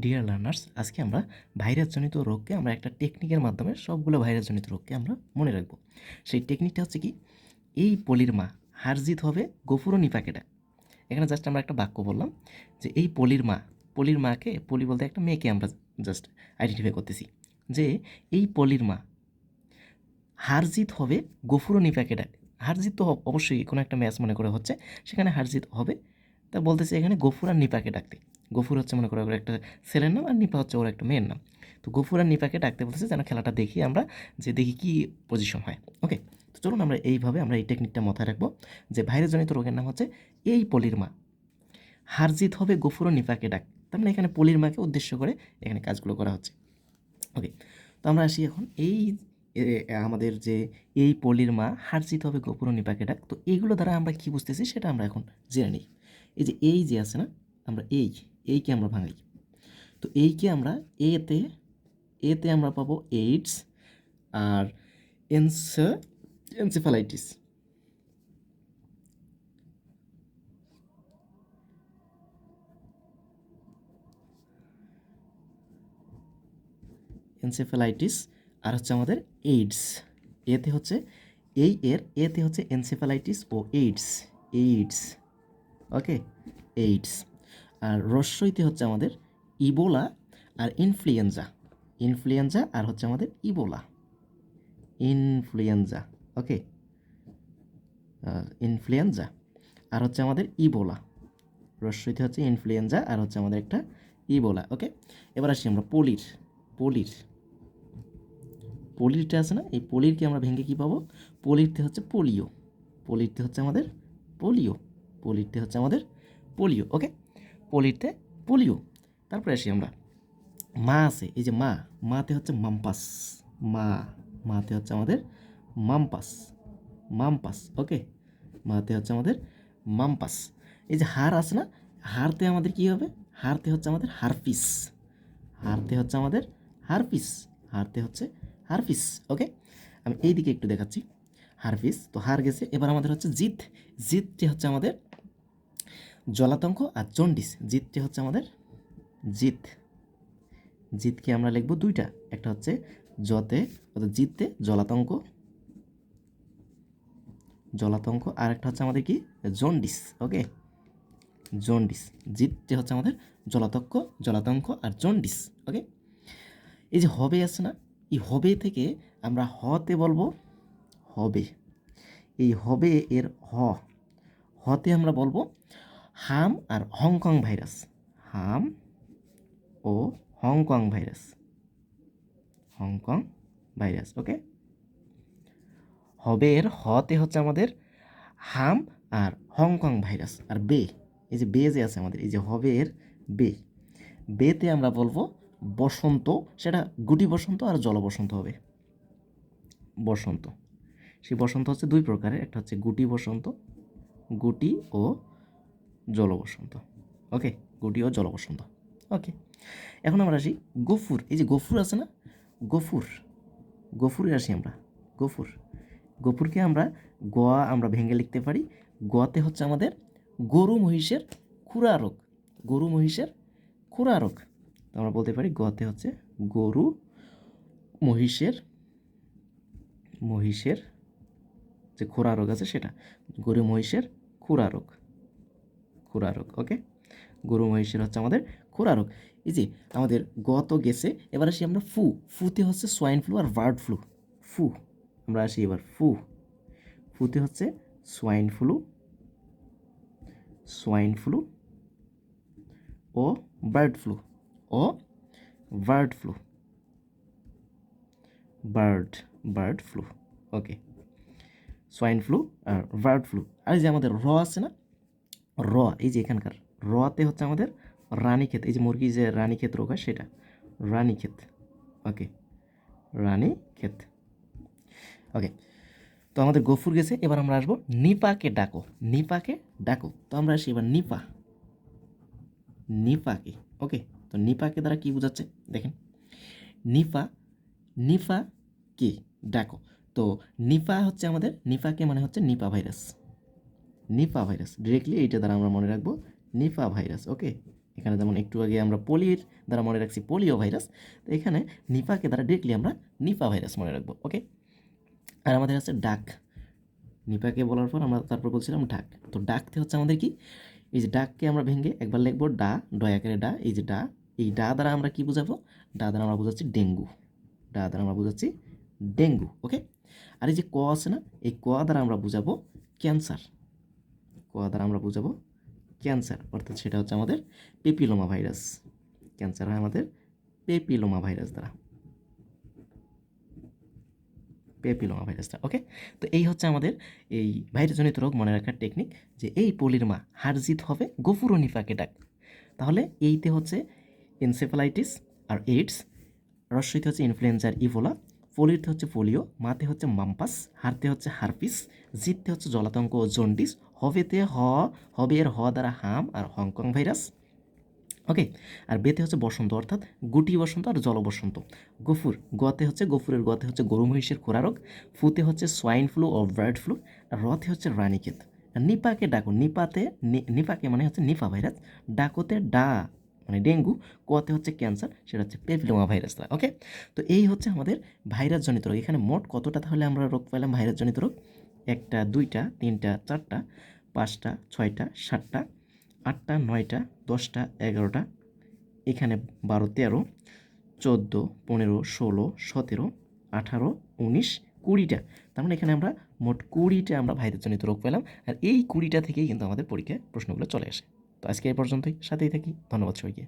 Dear learners, আজকে আমরা ভাইরাসজনিত রোগকে আমরা একটা টেকনিকের মাধ্যমে সবগুলো ভাইরাসজনিত রোগকে আমরা মনে রাখবো। সেই টেকনিকটা হচ্ছে কি, এই পলির মা হারজিত হবে গফুরও নিপাকে ডাক। এখানে জাস্ট আমরা একটা বাক্য বললাম যে এই পলির মাকে, পলি বলতে একটা মেয়েকে আমরা জাস্ট আইডেন্টিফাই করতেছি যে এই পলির মা হারজিত হবে গফুরও নিপাকে ডাক। হারজিত তো অবশ্যই কোনো একটা ম্যাচ মনে করে হচ্ছে, সেখানে হারজিত হবে, তা বলতেছে এখানে গফুর আর নিপাকে ডাকতে। গফুর হচ্ছে মনে করো ওর একটা ছেলের নাম, আর নিপা হচ্ছে ওর একটা মেয়ের নাম। তো গফুর আর নিপাকে ডাকতে বলতেছে যেন খেলাটা দেখি আমরা, যে দেখি কি পজিশন হয়। ওকে, তো চলুন আমরা এইভাবে আমরা এই টেকনিকটা মাথায় রাখবো যে ভাইরাসজনিত রোগের নাম হচ্ছে এই পলির মা হারজিত হবে গফুর ও নিপাকে ডাক। তার মানে এখানে পলির মাকে উদ্দেশ্য করে এখানে কাজগুলো করা হচ্ছে। ওকে, তো আমরা আসি এখন এই আমাদের যে এই পলির মা হারজিত হবে গফুর ও নিপাকে ডাক। তো এইগুলো দ্বারা আমরা কি বুঝতেছি সেটা আমরা এখন জেনে নিই। এই যে আছে না, আমরা এইকে আমরা ভাঙাই। তো এইকে আমরা এতে আমরা পাবো এইডস আর এনসেফালাইটিস। এনসেফালাইটিস আর হচ্ছে আমাদের এইডস। এতে হচ্ছে এতে হচ্ছে এনসেফালাইটিস ও এইডস। ওকে, এইডস। আর রস্বইতে হচ্ছে আমাদের ইবোলা আর ইনফ্লুয়েঞ্জা আর হচ্ছে আমাদের ইনফ্লুয়েঞ্জা। ওকে, ইনফ্লুয়েঞ্জা আর হচ্ছে আমাদের ইবোলা। রস্বইতে হচ্ছে ইনফ্লুয়েঞ্জা আর হচ্ছে আমাদের একটা ইবোলা। ওকে, এবার আসি আমরা পলিরটা আছে না, এই পলিরকে আমরা ভেঙে কী পাবো? পলিরতে হচ্ছে পোলিও। পলিরতে হচ্ছে আমাদের পোলিও। ওকে, পলিরতে পোলিও। তারপরে আসি আমরা মা আছে, এই যে মাতে হচ্ছে মাম্পাস। মাতে হচ্ছে আমাদের মাম্পাস। ওকে, মাতে হচ্ছে আমাদের মাম্পাস। এই যে হাড় আছে না, হাড়তে আমাদের কি হবে? হাড়তে হচ্ছে আমাদের হারপিস। ওকে, আমি এই দিকে একটু দেখাচ্ছি। হারপিস তো হার গেছে। এবার আমাদের হচ্ছে জিতটি হচ্ছে আমাদের জলাতঙ্ক আর জন্ডিস। জিতটি হচ্ছে আমাদের জিতকে আমরা লিখবো দুইটা, একটা হচ্ছে জতে অর্থাৎ জিততে জলাতঙ্ক আর একটা হচ্ছে আমাদের কি জন্ডিস। ওকে, জন্ডিস। জিতটি হচ্ছে আমাদের জলাতঙ্ক আর জন্ডিস। ওকে, এই যে হবে আছে না, এই হবে থেকে আমরা হতে বলবো হবে। এই হবে এর হতে আমরা বলবো হাম আর হংকং ভাইরাস। হাম ও হংকং ভাইরাস। ওকে, হবে এর হতে হচ্ছে আমাদের হাম আর হংকং ভাইরাস। আর এই যে যে আছে আমাদের, এই যে হবে এর বেতে আমরা বলবো বসন্ত। সেটা গুটি বসন্ত আর জল বসন্ত হবে। বসন্ত, সেই বসন্ত হচ্ছে দুই প্রকারের, একটা হচ্ছে গুটি ও জল বসন্ত। ওকে, গুটি ও জল বসন্ত। ওকে, এখন আমরা আসি গফুর। এই যে গফুর আছে না, গফুরে আসি আমরা। গফুরকে আমরা আমরা ভেঙে লিখতে পারি। গতে হচ্ছে আমাদের গরু মহিষের খুরা রোগ। তো আমরা বলতে পারি গতে হচ্ছে গরু মহিষের যে খুরা রোগ আছে সেটা, গরু মহিষের খুরা রোগ। ওকে, গরু মহিষের হচ্ছে আমাদের খুরা রোগ। এই যে আমাদের গত গেছে। এবার আসি আমরা ফুতে হচ্ছে সোয়াইন ফ্লু আর বার্ড ফ্লু। আমরা আসি এবার ফুতে হচ্ছে সোয়াইন ফ্লু ও বার্ড ফ্লু। ওকে, সোয়াইন ফ্লু আর বার্ড ফ্লু। আর এই যে আমাদের আছে না, এই যে এখানকার রতে হচ্ছে আমাদের রানীক্ষেত। এই যে মুরগি যে রানীক্ষেত রোগ হয় সেটা রানীক্ষেত। ওকে, রানীক্ষেত। ওকে, তো আমাদের গফুর গেছে। এবার আমরা আসবো নিপাকে ডাকো। তো আমরা আসি এবার নিপাকে। ওকে, তো নিপাকে দ্বারা কি বোঝাচ্ছে দেখেন, নিপাকে ডাকো। তো নিপা হচ্ছে আমাদের, নিপাকে মানে হচ্ছে নিপা ভাইরাস। ডিরেক্টলি এইটা দ্বারা আমরা মনে রাখবো নিপা ভাইরাস। ওকে, এখানে যেমন একটু আগে আমরা পলির দ্বারা মনে রাখছি পোলিও ভাইরাস, তো এখানে নিপাকে দ্বারা ডিরেক্টলি আমরা নিপা ভাইরাস মনে রাখবো। ওকে, আর আমাদের আছে ডাক। নিপাকে বলার পর আমরা তারপর বলছিলাম ডাক। তো ডাকতে হচ্ছে আমাদের কি, এই যে ডাককে আমরা ভেঙে একবার লিখবো ডা, ডয়াকারে ডা, এই যে ডা, এই ডা দ্বারা আমরা কি বুঝাবো, ডা দ্বারা আমরা বুঝাচ্ছি ডেঙ্গু, ডা দ্বারা আমরা বুঝাচ্ছি ডেঙ্গু। ওকে, আর এই যে ক আছে না, এই ক দ্বারা আমরা বুঝাবো ক্যান্সার, ক দ্বারা আমরা বুঝাবো ক্যান্সার, অর্থাৎ সেটা হচ্ছে আমাদের পেপিলোমা ভাইরাস। ক্যান্সার হয় আমাদের পেপিলোমা ভাইরাস দ্বারা, পেপিলোমা ভাইরাসটা। ওকে, তো এই হচ্ছে আমাদের এই ভাইরাসজনিত রোগ মনে রাখার টেকনিক, যে এই পলির মা হারজিত হবে গফুর ও নিপাকে ডাক। তাহলে এইতে হচ্ছে এনসেফালাইটিস আর এইডস, রস্বইতে হচ্ছে ইনফ্লুয়েঞ্জার ইভোলা, পলিতে হচ্ছে পোলিও, মাতে হচ্ছে মাম্পাস, হারতে হচ্ছে হারপিস, জিততে হচ্ছে জলাতঙ্ক ও জন্ডিস, হবেতে হবে এর দ্বারা হাম আর হংকং ভাইরাস। ওকে, আর বেতে হচ্ছে বসন্ত, অর্থাৎ গুটি বসন্ত আর জল বসন্ত। গফুর, গতে হচ্ছে গফুরের গতে হচ্ছে গরু মহিষের খোরা রোগ, ফুতে হচ্ছে সোয়াইন ফ্লু ও বার্ড ফ্লু, আর রথে হচ্ছে রানীক্ষেত। আর নিপাকে ডাকো, নিপাকে মানে হচ্ছে নিপা ভাইরাস, ডাকোতে ডা মানে ডেঙ্গু, কতে হচ্ছে ক্যান্সার, সেটা হচ্ছে পেপিলোমা ভাইরাস। ওকে, তো এই হচ্ছে আমাদের ভাইরাসজনিত রোগ। এখানে মোট কতটা তাহলে আমরা রোগ পেলাম ভাইরাসজনিত রোগ? 1টা 2টা 3টা 4টা 5টা 6টা 7টা 8টা 9টা 10টা 11টা, এখানে 12 13 14 15 16 17 18 19 20টা। তার মানে এখানে আমরা মোট 20টা আমরা ভাইরাসজনিত রোগ পেলাম, আর এই 20টা থেকেই কিন্তু আমাদের পরীক্ষায় প্রশ্নগুলো চলে আসে। তো আজকে এই পর্যন্তই, সাথেই থাকি। ধন্যবাদ সবাইকে।